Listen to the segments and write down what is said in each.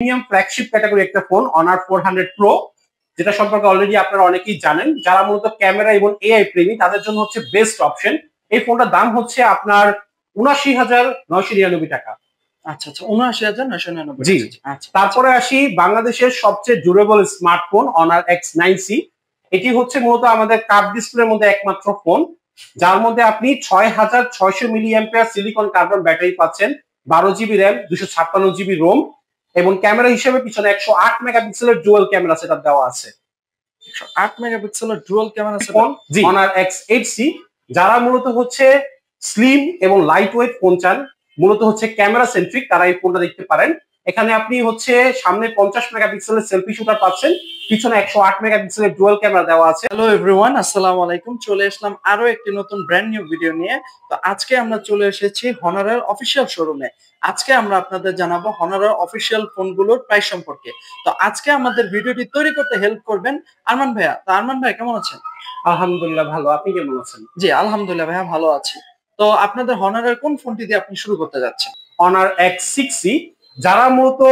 Premium flagship category একটা phone honour 400 pro, যেটা সম্পর্কে অলরেডি আপনারা অনেকেই জানেন। যারা মূলত ক্যামেরা এবং এআই প্রেমী তাদের জন্য হচ্ছে বেস্ট অপশন। এই ফোনটার দাম হচ্ছে আপনার ৭৯,৯৯৯ টাকা। আচ্ছা, ৭৯,৯৯৯ জি। আচ্ছা, তারপরে আসি বাংলাদেশের সবচেয়ে ডিউরেবল স্মার্টফোন অনার X9C। এটি হচ্ছে মূলত আমাদের কার্ভ ডিসপ্লের মধ্যে একমাত্র ফোন, যার মধ্যে আপনি ৬,৬০০ milli ampere silicon carbon battery পাচ্ছেন, 12 জিবি র্যাম, 256 জিবি রোম, এবং ক্যামেরা হিসেবে পিছনে 108 মেগাপিক্সেলের ডুয়াল ক্যামেরা সেটআপ দেওয়া আছে। ১০৮ মেগাপিক্সেলের dual camera phone honour X8C। যারা মূলত হচ্ছে স্লিম এবং লাইট ওয়েট ফোন চান, মূলত হচ্ছে ক্যামেরা সেন্ট্রিক, তারা এই ফোনটা দেখতে পারেন। এখানে আপনি হচ্ছে সামনে 50 মেগাপিক্সেলের সেলফি শুটার পাচ্ছেন, পিছনে 108 মেগাপিক্সেলের ডুয়াল ক্যামেরা দেওয়া আছে। হ্যালো এভরিওয়ান, আসসালামু আলাইকুম। চলে আসলাম আরো একটি নতুন ব্র্যান্ড নিউ ভিডিও নিয়ে। তো আজকে আমরা চলে এসেছি হনারের অফিসিয়াল শোরুমে। আজকে আমরা আপনাদের জানাবো হনারের অফিসিয়াল ফোনগুলোর প্রাইস সম্পর্কে। তো আজকে আমাদের ভিডিওটি তৈরি করতে হেল্প করবেন আরমান ভাইয়া। তো আরমান ভাই কেমন আছেন? আলহামদুলিল্লাহ ভালো, আপনি কেমন আছেন? জি আলহামদুলিল্লাহ ভাইয়া ভালো আছি। তো আপনাদের হনারের কোন ফোনটি দিয়ে আপনি শুরু করতে যাচ্ছেন? Honour X6C। যারা মূলত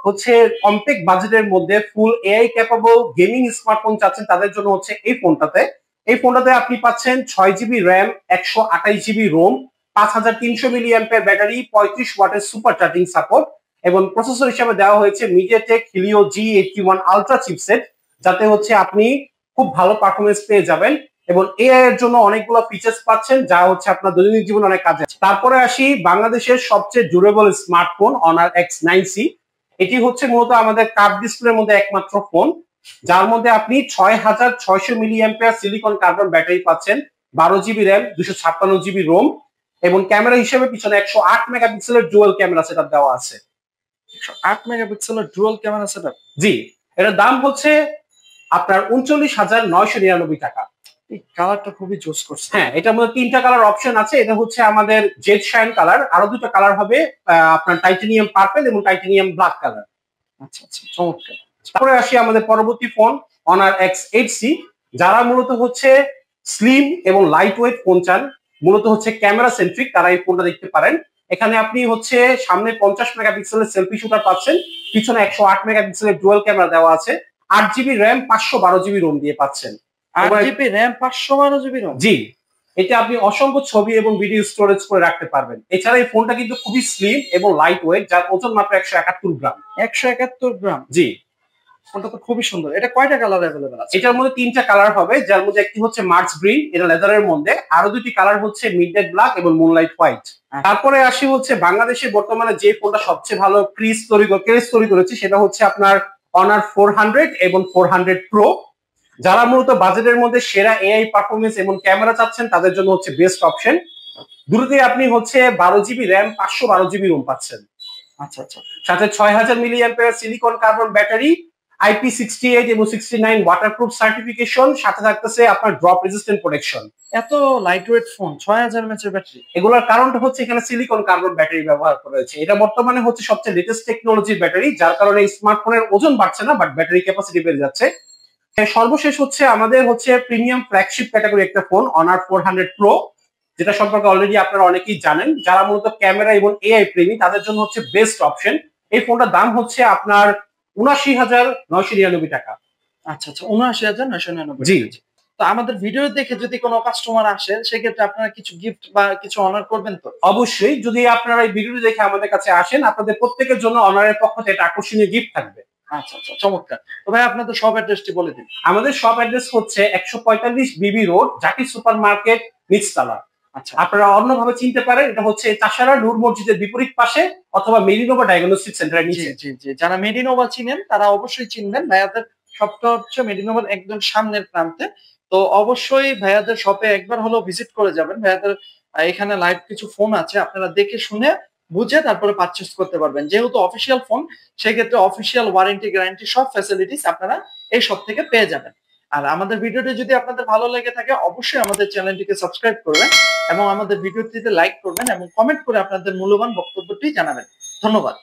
হচ্ছে কম্প্যাক্ট বাজেটের মধ্যে full AI capable gaming smartphone চাচ্ছেন তাদের জন্য হচ্ছে এই ফোনটাতে আপনি পাচ্ছেন 6 GB RAM, 128 GB ROM, 5300 milli ampere battery, 35 ওয়াটের সুপার চার্জিং সাপোর্ট, এবং প্রসেসর হিসেবে দেওয়া হয়েছে MediaTek Helio G81 ultra chipset, যাতে হচ্ছে আপনি খুব ভালো পারফরমেন্স পেয়ে যাবেন এবং এআই এর জন্য অনেকগুলো ফিচার্স পাচ্ছেন, যা হচ্ছে আপনার দৈনন্দিন জীবনে অনেক কাজে। তারপরে আসি বাংলাদেশের সবচেয়ে ডিউরেবল স্মার্টফোন অনার X9C। এটি হচ্ছে মূলত আমাদের কার্ভ ডিসপ্লের মধ্যে একমাত্র ফোন, যার মধ্যে আপনি ৬,৬০০ milli ampere silicon carbon battery পাচ্ছেন, 12 জিবি র্যাম, 256 জিবি রোম, এবং ক্যামেরা হিসেবে পিছনে 108 মেগাপিক্সেলের ডুয়াল ক্যামেরা সেটআপ দেওয়া আছে। ১০৮ মেগাপিক্সেলের ডুয়াল ক্যামেরা সেটআপ। জি, এটার দাম হচ্ছে আপনার ৩৯,৯৯৯ টাকা। এই কালারটা খুবই জোস করছে। হ্যাঁ, এটার মধ্যে 3টা কালার অপশন আছে। এটা হচ্ছে আমাদের জেড শাইন কালার, আরো 2টা কালার হবে আপনার টাইটানিয়াম পার্পল এবং টাইটানিয়াম ব্ল্যাক কালার। আচ্ছা, চমৎকার। তারপরে আসি আমাদের পরবর্তী ফোন অনার X8C। যারা মূলত হচ্ছে স্লিম এবং লাইট ওয়েট ফোন চান, মূলত হচ্ছে ক্যামেরা সেন্ট্রিক, তারা এই ফোনটা দেখতে পারেন। এখানে আপনি হচ্ছে সামনে 50 মেগাপিক্সেলের সেলফি শুটার পাচ্ছেন, পিছনে 108 মেগাপিক্সেলের ডুয়াল ক্যামেরা দেওয়া আছে, 8 জিবি র্যাম, 512 জিবি রোম দিয়ে পাচ্ছেন। 8 জিবি র্যাম, 512 জিবি রোম। জি, এটা আপনি অসংখ্য ছবি এবং ভিডিও স্টোরেজ করে রাখতে পারবেন। এছাড়া এই ফোনটা কিন্তু খুবই স্লিম এবং লাইট ওয়েট, যার ওজন মাত্র 171 গ্রাম। 171 গ্রাম। জি, ফোনটা তো খুবই সুন্দর। এটা কয়টা কালার अवेलेबल আছে? এটার মধ্যে 3টা কালার হবে, যার মধ্যে একটি হচ্ছে মার্চ গ্রিন, এটা লেদারের মধ্যে, আরো 2টি কালার হচ্ছে মিডনাইট ব্ল্যাক এবং মুনলাইট হোয়াইট। তারপরে আসি হচ্ছে বাংলাদেশে বর্তমানে যে ফোনটা সবচেয়ে ভালো ক্রেজ তৈরি করেছে, সেটা হচ্ছে আপনার অনার 400 এবং 400 প্রো। যারা মূলত বাজেটের মধ্যে সেরা এআই পারফরমেন্স এবং ক্যামেরা চাচ্ছেন তাদের জন্য হচ্ছে বেস্ট অপশন। দুটোতেই আপনি হচ্ছে 12 জিবি র্যাম, 512 জিবি রোম পাচ্ছেন। আচ্ছা, সাথে 6000 milli ampere silicon carbon battery, IP68 এবং 69 ওয়াটারপ্রুফ সার্টিফিকেশন, সাথে থাকতেছে আপনার ড্রপ রেজিস্ট্যান্ট প্রোটেকশন। এত lightweight phone, 6000 mAh battery. এগুলোর কারণটা হচ্ছে এখানে সিলিকন কার্বন ব্যাটারি ব্যবহার করা হয়েছে। এটা বর্তমানে হচ্ছে সবচেয়ে লেটেস্ট টেকনোলজির ব্যাটারি, যার কারণে স্মার্টফোনের ওজন বাড়ছে না, বাট ব্যাটারি ক্যাপাসিটি বেড়ে যাচ্ছে। সর্বশেষ হচ্ছে আমাদের হচ্ছে প্রিমিয়াম ফ্ল্যাগশিপ ক্যাটাগরি একটা ফোন অনার 400 প্রো, যেটা সম্পর্কে অলরেডি আপনারা অনেকেই জানেন। যারা মূলত ক্যামেরা এবং এআই প্রেমী তাদের জন্য হচ্ছে বেস্ট অপশন। এই ফোনটার দাম হচ্ছে আপনার ৭৯,৯৯৯ টাকা। আচ্ছা, ৭৯,৯৯৯। জি। তো আমাদের ভিডিও দেখে যদি কোনো কাস্টমার আসে, সেক্ষেত্রে আপনারা কিছু গিফট বা কিছু অনার করবেন তো? অবশ্যই, যদি আপনারা এই ভিডিওটি দেখে আমাদের কাছে আসেন, আপনাদের প্রত্যেকের জন্য অনারের পক্ষ থেকে একটা আকর্ষণীয় গিফট থাকবে। আচ্ছা, চমৎকার। তো ভাই আপনাদের শপ অ্যাড্রেসটি বলে দিন। আমাদের শপ অ্যাড্রেস হচ্ছে 145 বিবি রোড, জাকির সুপার মার্কেট, নিচতলা। আচ্ছা, আপনারা অন্যভাবে চিনতে পারেন, এটা হচ্ছে চাষারা নূর মসজিদের বিপরীত পাশে, অথবা মেডিনোভা ডায়াগনস্টিক সেন্টারের নিচে। জি। যারা মেডিনোভা চিনেন তারা অবশ্যই চিনবেন। ভাইয়াদের শপটা হচ্ছে মেডিনোভার একদম সামনের প্রান্তে। তো অবশ্যই ভাইয়াদের শপে একবার হলেও ভিজিট করে যাবেন। ভাইয়াদের এখানে লাইভ কিছু ফোন আছে, আপনারা দেখে শুনে বুঝে তারপরে পারচেজ করতে পারবেন। যেহেতু অফিসিয়াল ফোন, সেক্ষেত্রে অফিসিয়াল ওয়ারেন্টি গ্যারান্টি সব ফ্যাসিলিটিস আপনারা এই শপ থেকে পেয়ে যাবেন। আর আমাদের ভিডিওটি যদি আপনাদের ভালো লেগে থাকে, অবশ্যই আমাদের চ্যানেলটিকে সাবস্ক্রাইব করবেন এবং আমাদের ভিডিওটিতে লাইক করবেন এবং কমেন্ট করে আপনাদের মূল্যবান বক্তব্যটি জানাবেন। ধন্যবাদ।